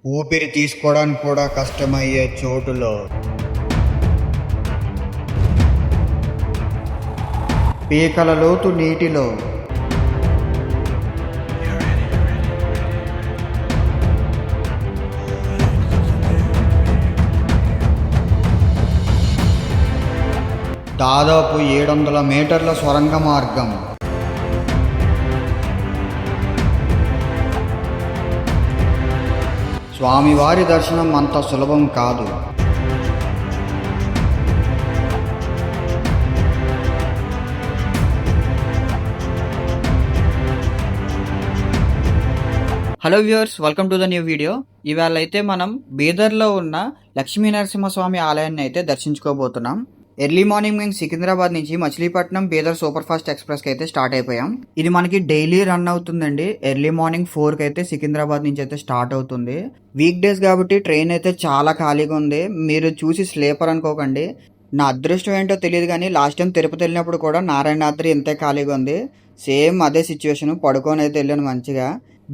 ఊపిరి తీసుకోవడానికి కూడా కష్టమయ్యే చోటులో పీకల లోతు నీటిలో దాదాపు 700 మీటర్ల సొరంగ మార్గం. స్వామివారి దర్శనం అంత సులభం కాదు. Hello viewers, welcome to the new video. ఇవాళ అయితే మనం బీదర్లో ఉన్న లక్ష్మీ నరసింహస్వామి ఆలయాన్ని అయితే దర్శించుకోబోతున్నాం. ఎర్లీ మార్నింగ్ మేము సికింద్రాబాద్ నుంచి మచిలీపట్నం బీదర్ సూపర్ ఫాస్ట్ ఎక్స్ప్రెస్కి అయితే స్టార్ట్ అయిపోయాం. ఇది మనకి డైలీ రన్ అవుతుందండి. ఎర్లీ మార్నింగ్ 4కి అయితే సికింద్రాబాద్ నుంచి అయితే స్టార్ట్ అవుతుంది. వీక్ డేస్ కాబట్టి ట్రైన్ అయితే చాలా ఖాళీగా ఉంది. మీరు చూసి స్లీపర్ అనుకోకండి. నా అదృష్టం ఏంటో తెలియదు కానీ లాస్ట్ టైం తిరుపతి వెళ్ళినప్పుడు కూడా నారాయణాద్రి ఇంతే ఖాళీగా ఉంది. సేమ్ అదే సిచ్యువేషన్. పడుకొని అయితే వెళ్ళాను మంచిగా.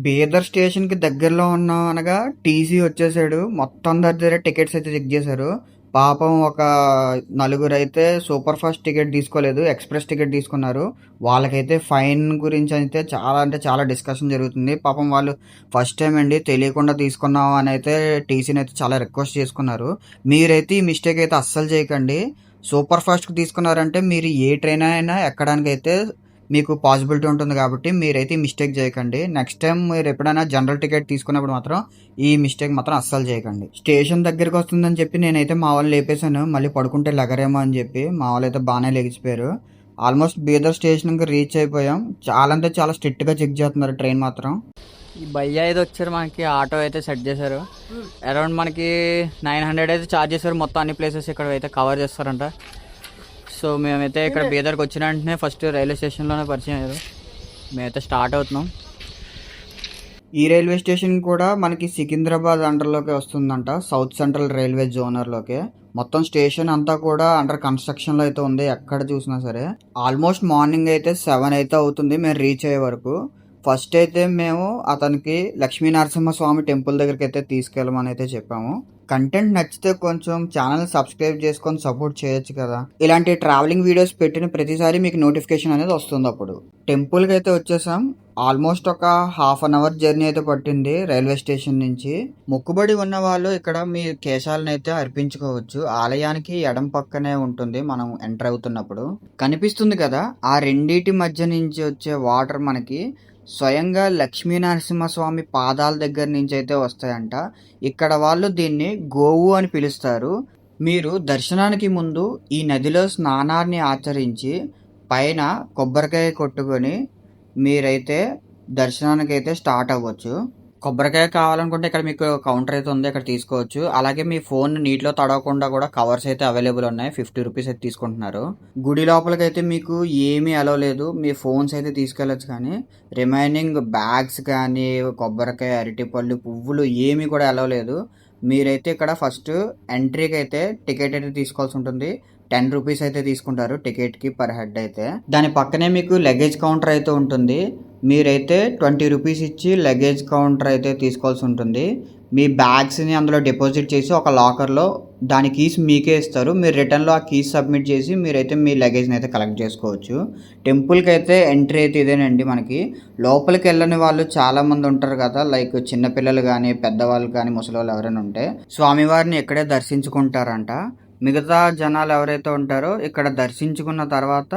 బీదర్ స్టేషన్కి దగ్గరలో ఉన్నాం అనగా టీసీ వచ్చేసాడు. మొత్తం దగ్గర టికెట్స్ అయితే చెక్ చేశారు. పాపం ఒక నలుగురు అయితే సూపర్ ఫాస్ట్ టికెట్ తీసుకోలేదు, ఎక్స్ప్రెస్ టికెట్ తీసుకున్నారు. వాళ్ళకైతే ఫైన్ గురించి అయితే చాలా డిస్కషన్ జరుగుతుంది. పాపం వాళ్ళు ఫస్ట్ టైం అండి, తెలియకుండా తీసుకున్నాం అని అయితే టీసీని అయితే చాలా రిక్వెస్ట్ చేసుకున్నారు. మీరైతే ఈ మిస్టేక్ అయితే అస్సలు చేయకండి. సూపర్ ఫాస్ట్కి తీసుకున్నారంటే మీరు ఏ ట్రైన్ అయినా ఎక్కడానికి అయితే మీకు పాసిబిలిటీ ఉంటుంది కాబట్టి మీరైతే మిస్టేక్ చేయకండి. నెక్స్ట్ టైం మీరు ఎప్పుడైనా జనరల్ టికెట్ తీసుకున్నప్పుడు మాత్రం ఈ మిస్టేక్ మాత్రం అస్సలు చేయకండి. స్టేషన్ దగ్గరికి వస్తుందని చెప్పి నేనైతే మా వాళ్ళు లేపేశాను. మళ్ళీ పడుకుంటే లెగరేమో అని చెప్పి మా వాళ్ళు అయితే బాగానే లెగిసిపోయారు. ఆల్మోస్ట్ బీదర్ స్టేషన్కి రీచ్ అయిపోయాం. చాలా అంటే చాలా స్ట్రిక్ట్గా చెక్ చేస్తున్నారు ట్రైన్ మాత్రం. ఈ భయ్య అయితే వచ్చారు, మనకి ఆటో అయితే సెట్ చేశారు. అరౌండ్ మనకి 900 అయితే ఛార్జ్ చేశారు. మొత్తం అన్ని ప్లేసెస్ ఇక్కడ అయితే కవర్ చేస్తారంట. సో మేమైతే ఇక్కడ బీదర్కి వచ్చిన వెంటనే ఫస్ట్ రైల్వే స్టేషన్లోనే పరిచయం అయ్యారు. మేమైతే స్టార్ట్ అవుతున్నాం. ఈ రైల్వే స్టేషన్ కూడా మనకి సికింద్రాబాద్ అండర్లోకి వస్తుందంట, సౌత్ సెంట్రల్ రైల్వే జోనర్లోకి. మొత్తం స్టేషన్ అంతా కూడా అండర్ కన్స్ట్రక్షన్లో అయితే ఉంది. ఎక్కడ చూసినా సరే ఆల్మోస్ట్ మార్నింగ్ అయితే 7 అయితే అవుతుంది మేము రీచ్ అయ్యే వరకు. ఫస్ట్ అయితే మేము అతనికి లక్ష్మీ నరసింహస్వామి టెంపుల్ దగ్గరికి అయితే తీసుకెళ్ళమని అయితే చెప్పాము. కంటెంట్ నచ్చితే కొంచెం ఛానల్ సబ్స్క్రైబ్ చేసుకొని సపోర్ట్ చేయొచ్చు కదా. ఇలాంటి ట్రావెలింగ్ వీడియోస్ పెట్టిన ప్రతిసారి మీకు నోటిఫికేషన్ అనేది వస్తుంది. అప్పుడు టెంపుల్కి అయితే వచ్చేసాం. ఆల్మోస్ట్ ఒక హాఫ్ అన్ అవర్ జర్నీ అయితే పట్టింది రైల్వే స్టేషన్ నుంచి. మొక్కుబడి ఉన్న వాళ్ళు ఇక్కడ మీ కేశాలను అయితే అర్పించుకోవచ్చు. ఆలయానికి ఎడం పక్కనే ఉంటుంది. మనం ఎంటర్ అవుతున్నప్పుడు కనిపిస్తుంది కదా, ఆ రెండిటి మధ్య నుంచి వచ్చే వాటర్ మనకి స్వయంగా లక్ష్మీ నరసింహస్వామి పాదాల దగ్గర నుంచి అయితే వస్తాయంట. ఇక్కడ వాళ్ళు దీన్ని గోవు అని పిలుస్తారు. మీరు దర్శనానికి ముందు ఈ నదిలో స్నానాన్ని ఆచరించి పైన కొబ్బరికాయ కొట్టుకొని మీరైతే దర్శనానికి అయితే స్టార్ట్ అవ్వచ్చు. కొబ్బరికాయ కావాలనుకుంటే ఇక్కడ మీకు కౌంటర్ అయితే ఉంది, ఇక్కడ తీసుకోవచ్చు. అలాగే మీ ఫోన్ నీటిలో తడవకుండా కూడా కవర్స్ అయితే అవైలబుల్ ఉన్నాయి. 50 రూపీస్ అయితే తీసుకుంటున్నారు. గుడి లోపలికి అయితే మీకు ఏమీ అలౌ లేదు. మీ ఫోన్స్ అయితే తీసుకెళ్ళచ్చు, కానీ రిమైనింగ్ బ్యాగ్స్ కానీ కొబ్బరికాయ, అరటిపళ్ళు, పువ్వులు ఏమీ కూడా అలౌ లేదు. మీరైతే ఇక్కడ ఫస్ట్ ఎంట్రీకి అయితే టికెట్ అయితే తీసుకోవాల్సి ఉంటుంది. 10 రూపీస్ అయితే తీసుకుంటారు టికెట్కి పర్ హెడ్ అయితే. దాని పక్కనే మీకు లగేజ్ కౌంటర్ అయితే ఉంటుంది. మీరైతే 20 రూపీస్ ఇచ్చి లగేజ్ కౌంటర్ అయితే తీసుకోవాల్సి ఉంటుంది. మీ బ్యాగ్స్ని అందులో డిపాజిట్ చేసి ఒక లాకర్లో దాని కీస్ మీకే ఇస్తారు. మీరు రిటర్న్లో ఆ కీస్ సబ్మిట్ చేసి మీరైతే మీ లగేజ్ని అయితే కలెక్ట్ చేసుకోవచ్చు. టెంపుల్కి అయితే ఎంట్రీ అయితే ఇదేనండి. మనకి లోపలికి వెళ్ళని వాళ్ళు చాలామంది ఉంటారు కదా, లైక్ చిన్నపిల్లలు కానీ పెద్దవాళ్ళు కానీ ముసలి వాళ్ళు ఎవరైనా ఉంటే స్వామివారిని ఇక్కడే దర్శించుకుంటారంట. మిగతా జనాలు ఎవరైతే ఉంటారో ఇక్కడ దర్శించుకున్న తర్వాత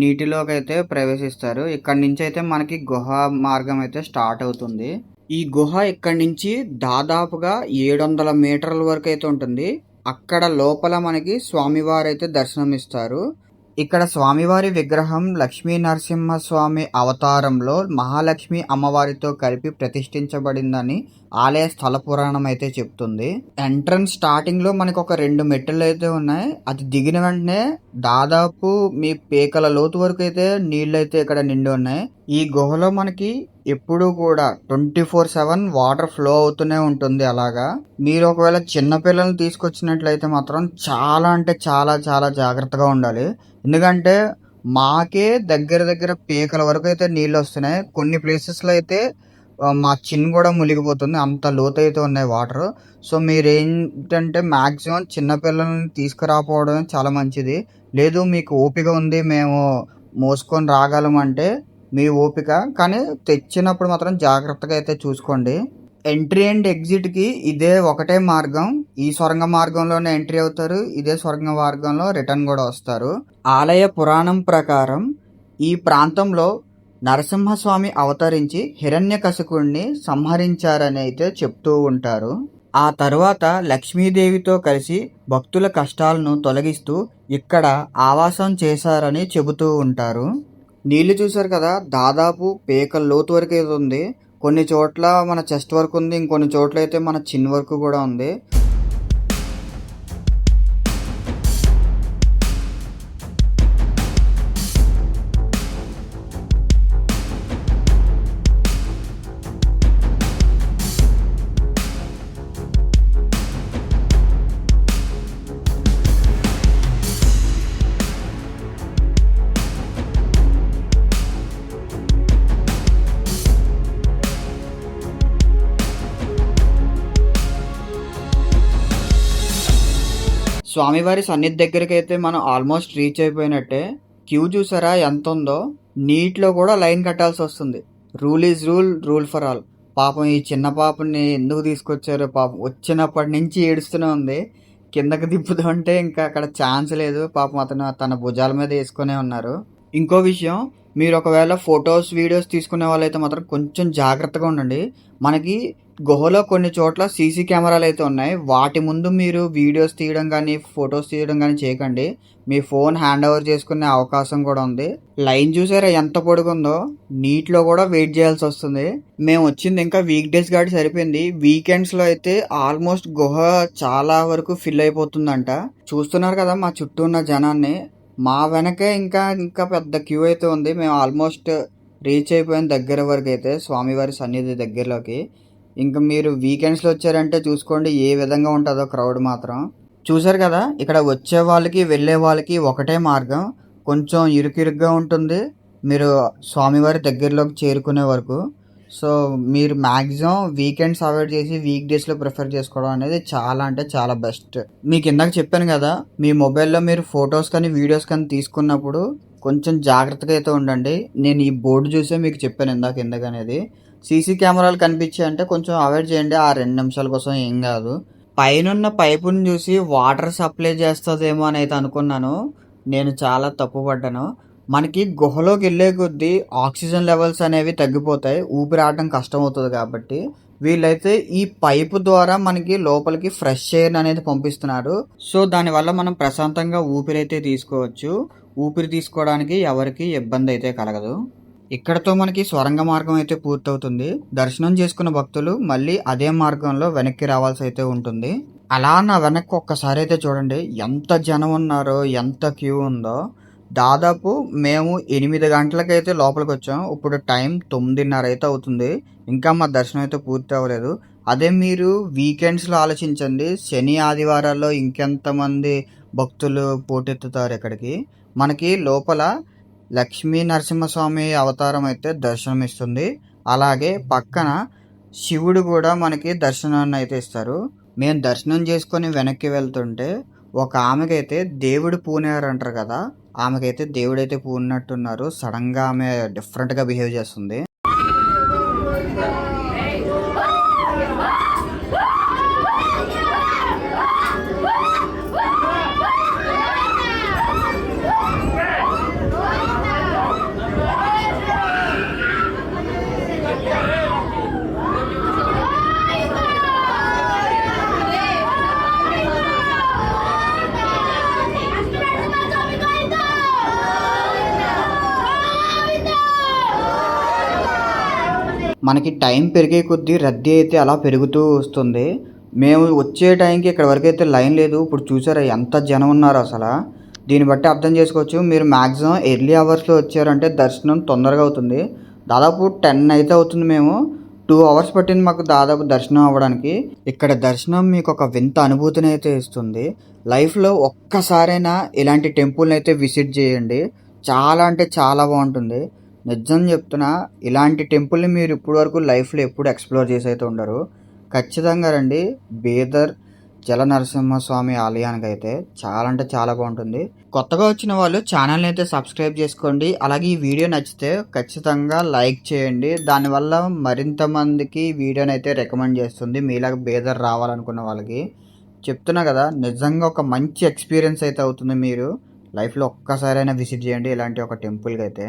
నీటిలోకి అయితే ప్రవేశిస్తారు. ఇక్కడ నుంచి అయితే మనకి గుహ మార్గం అయితే స్టార్ట్ అవుతుంది. ఈ గుహ ఇక్కడి నుంచి దాదాపుగా 700 మీటర్ల వరకు అయితే ఉంటుంది. అక్కడ లోపల మనకి స్వామివారు అయితే దర్శనం ఇస్తారు. ఇక్కడ స్వామివారి విగ్రహం లక్ష్మీ నరసింహస్వామి అవతారంలో మహాలక్ష్మి అమ్మవారితో కలిపి ప్రతిష్ఠించబడిందని ఆలయ స్థల పురాణం అయితే చెప్తుంది. ఎంట్రన్స్ స్టార్టింగ్ లో మనకు ఒక 2 మెట్లు అయితే ఉన్నాయి. అది దిగిన వెంటనే దాదాపు మీ పేకల లోతు వరకు అయితే నీళ్ళు అయితే ఇక్కడ నిండి ఉన్నాయి. ఈ గుహలో మనకి ఎప్పుడు కూడా 24/7 వాటర్ ఫ్లో అవుతూనే ఉంటుంది. అలాగా మీరు ఒకవేళ చిన్నపిల్లల్ని తీసుకొచ్చినట్లయితే మాత్రం చాలా అంటే చాలా చాలా జాగ్రత్తగా ఉండాలి. ఎందుకంటే మాకే దగ్గర పీకల వరకు అయితే నీళ్ళు వస్తున్నాయి. కొన్ని ప్లేసెస్లో అయితే మా చిన్ కూడా మునిగిపోతుంది, అంత లోతైతే ఉన్నాయి వాటర్. సో మీరేంటంటే మ్యాక్సిమం చిన్నపిల్లల్ని తీసుకురాపోవడం చాలా మంచిది. లేదు మీకు ఓపిక ఉంది, మేము మోసుకొని రాగలమంటే మీ ఓపిక, కానీ తెచ్చినప్పుడు మాత్రం జాగ్రత్తగా అయితే చూసుకోండి. ఎంట్రీ అండ్ ఎగ్జిట్కి ఇదే ఒకటే మార్గం. ఈ సొరంగ మార్గంలోనే ఎంట్రీ అవుతారు, ఇదే సొరంగ మార్గంలో రిటర్న్ కూడా వస్తారు. ఆలయ పురాణం ప్రకారం ఈ ప్రాంతంలో నరసింహస్వామి అవతరించి హిరణ్యకశిపుణ్ణి సంహరించారని అయితే చెప్తూ ఉంటారు. ఆ తరువాత లక్ష్మీదేవితో కలిసి భక్తుల కష్టాలను తొలగిస్తూ ఇక్కడ ఆవాసం చేశారని చెబుతూ ఉంటారు. నీళ్లు చూసారు కదా, దాదాపు పేకల లోతు వరకు అయితే ఉంది. కొన్ని చోట్ల మన చెస్ట్ వరకు ఉంది, ఇంకొన్ని చోట్ల అయితే మన చిన్ వరకు కూడా ఉంది. స్వామివారి సన్నిధి దగ్గరికి అయితే మనం ఆల్మోస్ట్ రీచ్ అయిపోయినట్టే. క్యూ చూసారా ఎంత ఉందో, నీటిలో కూడా లైన్ కట్టాల్సి వస్తుంది. Rule is rule, rule for all. పాపం ఈ చిన్న పాపని ఎందుకు తీసుకొచ్చారో, పాపం వచ్చినప్పటి నుంచి ఏడుస్తూనే ఉంది. కిందకి తిప్పుతుంటే ఇంకా అక్కడ ఛాన్స్ లేదు, పాపం అతను తన భుజాల మీద వేసుకునే ఉన్నారు. ఇంకో విషయం, మీరు ఒకవేళ ఫొటోస్ వీడియోస్ తీసుకునే వాళ్ళైతే మాత్రం కొంచెం జాగ్రత్తగా ఉండండి. మనకి గుహలో కొన్ని చోట్ల సీసీ కెమెరాలు అయితే ఉన్నాయి, వాటి ముందు మీరు వీడియోస్ తీయడం కానీ ఫొటోస్ తీయడం కానీ చేయకండి. మీ ఫోన్ హ్యాండ్ ఓవర్ చేసుకునే అవకాశం కూడా ఉంది. లైన్ చూసారా ఎంత పొడుగుందో, నీటిలో కూడా వెయిట్ చేయాల్సి వస్తుంది. మేము వచ్చింది ఇంకా వీక్ డేస్ కాబట్టి సరిపోయింది. వీకెండ్స్లో అయితే ఆల్మోస్ట్ గుహ చాలా వరకు ఫిల్ అయిపోతుందంట. చూస్తున్నారు కదా మా చుట్టూ ఉన్న జనాన్ని. మా వెనకే ఇంకా పెద్ద క్యూ అయితే ఉంది. మేము ఆల్మోస్ట్ రీచ్ అయిపోయిన దగ్గర వరకు అయితే స్వామివారి సన్నిధి దగ్గరలోకి. ఇంకా మీరు వీకెండ్స్లో వచ్చారంటే చూసుకోండి ఏ విధంగా ఉంటుందో క్రౌడ్ మాత్రం. చూసారు కదా, ఇక్కడ వచ్చే వాళ్ళకి వెళ్ళే వాళ్ళకి ఒకటే మార్గం. కొంచెం ఇరుకిరుగ్గా ఉంటుంది మీరు స్వామివారి దగ్గరలోకి చేరుకునే వరకు. సో మీరు మ్యాక్సిమం వీకెండ్స్ అవాయిడ్ చేసి వీక్ డేస్లో ప్రిఫర్ చేసుకోవడం అనేది చాలా అంటే చాలా బెస్ట్. మీకు ఇందాక చెప్పాను కదా, మీ మొబైల్లో మీరు ఫొటోస్ కానీ వీడియోస్ కానీ తీసుకున్నప్పుడు కొంచెం జాగ్రత్తగా అయితే ఉండండి. నేను ఈ బోర్డు చూసే మీకు చెప్పాను ఇందాక ఎందుకనేది. సీసీ కెమెరాలు కనిపించాయంటే కొంచెం అవాయిడ్ చేయండి, ఆ 2 నిమిషాల కోసం ఏం కాదు. పైనున్న పైపుని చూసి వాటర్ సప్లై చేస్తుందేమో అని అయితే అనుకున్నాను, నేను చాలా తప్పు పడ్డాను. మనకి గుహలోకి వెళ్ళే కొద్దీ ఆక్సిజన్ లెవెల్స్ అనేవి తగ్గిపోతాయి, ఊపిరాడటం కష్టం అవుతుంది. కాబట్టి వీళ్ళైతే ఈ పైపు ద్వారా మనకి లోపలికి ఫ్రెష్ ఎయిర్ అనేది పంపిస్తున్నారు. సో దానివల్ల మనం ప్రశాంతంగా ఊపిరైతే తీసుకోవచ్చు. ఊపిరి తీసుకోవడానికి ఎవరికి ఇబ్బంది అయితే కలగదు. ఇక్కడతో మనకి సొరంగ మార్గం అయితే పూర్తవుతుంది. దర్శనం చేసుకున్న భక్తులు మళ్ళీ అదే మార్గంలో వెనక్కి రావాల్సి అయితే ఉంటుంది. అలా నా వెనక్కి ఒక్కసారి అయితే చూడండి ఎంత జనం ఉన్నారో, ఎంత క్యూ ఉందో. దాదాపు మేము 8 గంటలకైతే లోపలికి వచ్చాం. ఇప్పుడు టైం 9:30 అయితే అవుతుంది. ఇంకా మా దర్శనం అయితే పూర్తి అవ్వలేదు. అదే మీరు వీకెండ్స్లో ఆలోచించండి, శని ఆదివారాల్లో ఇంకెంతమంది భక్తులు పోటెత్తుతారు ఇక్కడికి. మనకి లోపల లక్ష్మీ నరసింహస్వామి అవతారం అయితే దర్శనమిస్తుంది. అలాగే పక్కన శివుడు కూడా మనకి దర్శనాన్ని అయితే ఇస్తారు. మేము దర్శనం చేసుకొని వెనక్కి వెళ్తుంటే ఒక ఆమెకైతే దేవుడు పూనారు అంటారు కదా, ఆమెకైతే దేవుడైతే పూనట్టున్నారు. సడన్గా ఆమె డిఫరెంట్గా బిహేవ్ చేస్తుంది. మనకి టైం పెరిగే కొద్దీ రద్దీ అయితే అలా పెరుగుతూ వస్తుంది. మేము వచ్చే టైంకి ఇక్కడ వరకు అయితే లైన్ లేదు. ఇప్పుడు చూసారా ఎంత జనం ఉన్నారు అసలు. దీన్ని బట్టి అర్థం చేసుకోవచ్చు, మీరు మ్యాక్సిమం ఎర్లీ అవర్స్లో వచ్చారంటే దర్శనం తొందరగా అవుతుంది. దాదాపు 10 అయితే అవుతుంది. మేము 2 అవర్స్ పట్టింది మాకు దాదాపు దర్శనం అవ్వడానికి. ఇక్కడ దర్శనం మీకు ఒక వింత అనుభూతిని అయితే ఇస్తుంది. లైఫ్లో ఒక్కసారైనా ఇలాంటి టెంపుల్ని అయితే విజిట్ చేయండి, చాలా అంటే చాలా బాగుంటుంది. నిజం చెప్తున్నా, ఇలాంటి టెంపుల్ని మీరు ఇప్పటి వరకు లైఫ్లో ఎప్పుడు ఎక్స్ప్లోర్ చేసి అయితే ఉండరు. ఖచ్చితంగా రండి బీదర్ జల నరసింహస్వామి ఆలయానికి అయితే. చాలా అంటే చాలా బాగుంటుంది. కొత్తగా వచ్చిన వాళ్ళు ఛానల్ని అయితే సబ్స్క్రైబ్ చేసుకోండి. అలాగే ఈ వీడియో నచ్చితే ఖచ్చితంగా లైక్ చేయండి. దానివల్ల మరింత మందికి వీడియోని అయితే రికమెండ్ చేస్తుంది మీలాగా బీదర్ రావాలనుకున్న వాళ్ళకి. చెప్తున్నా కదా, నిజంగా ఒక మంచి ఎక్స్పీరియన్స్ అయితే అవుతుంది. మీరు లైఫ్లో ఒక్కసారైనా విజిట్ చేయండి ఇలాంటి ఒక టెంపుల్కి అయితే.